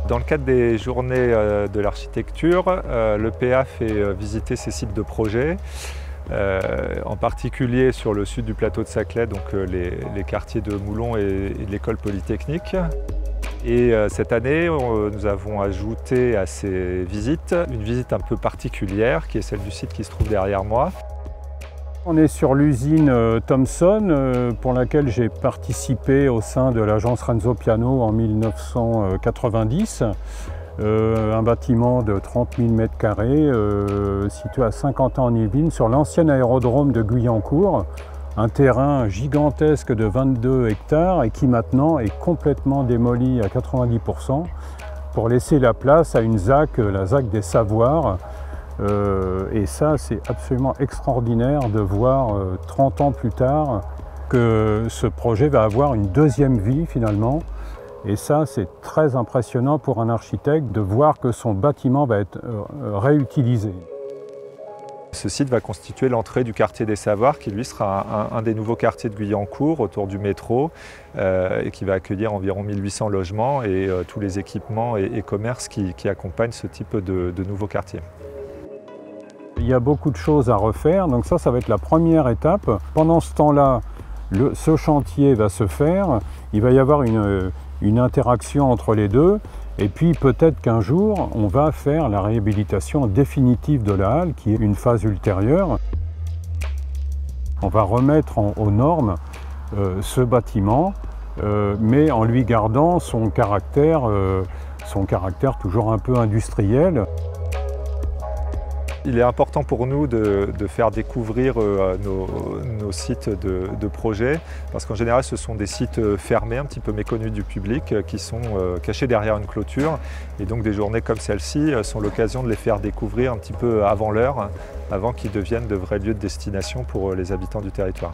Dans le cadre des journées de l'architecture, l'EPA fait visiter ces sites de projet, en particulier sur le sud du plateau de Saclay, donc les quartiers de Moulon et de l'école polytechnique. Et cette année, nous avons ajouté à ces visites une visite un peu particulière, qui est celle du site qui se trouve derrière moi. On est sur l'usine Thomson, pour laquelle j'ai participé au sein de l'agence Renzo Piano en 1990. Un bâtiment de 30 000 m², situé à Saint-Quentin-en-Yvelines, sur l'ancien aérodrome de Guyancourt. Un terrain gigantesque de 22 hectares et qui maintenant est complètement démoli à 90% pour laisser la place à une ZAC, la ZAC des Savoirs. Et ça, c'est absolument extraordinaire de voir 30 ans plus tard que ce projet va avoir une deuxième vie finalement. Et ça, c'est très impressionnant pour un architecte de voir que son bâtiment va être réutilisé. Ce site va constituer l'entrée du quartier des Savoirs, qui lui sera un des nouveaux quartiers de Guyancourt autour du métro, et qui va accueillir environ 1800 logements et tous les équipements et commerces qui accompagnent ce type de nouveau quartier. Il y a beaucoup de choses à refaire, donc ça va être la première étape. Pendant ce temps-là, ce chantier va se faire, il va y avoir une interaction entre les deux, et puis peut-être qu'un jour, on va faire la réhabilitation définitive de la halle, qui est une phase ultérieure. On va remettre aux normes ce bâtiment, mais en lui gardant son caractère toujours un peu industriel. Il est important pour nous de faire découvrir nos sites de projet, parce qu'en général ce sont des sites fermés, un petit peu méconnus du public, qui sont cachés derrière une clôture. Et donc des journées comme celle-ci sont l'occasion de les faire découvrir un petit peu avant l'heure, avant qu'ils deviennent de vrais lieux de destination pour les habitants du territoire.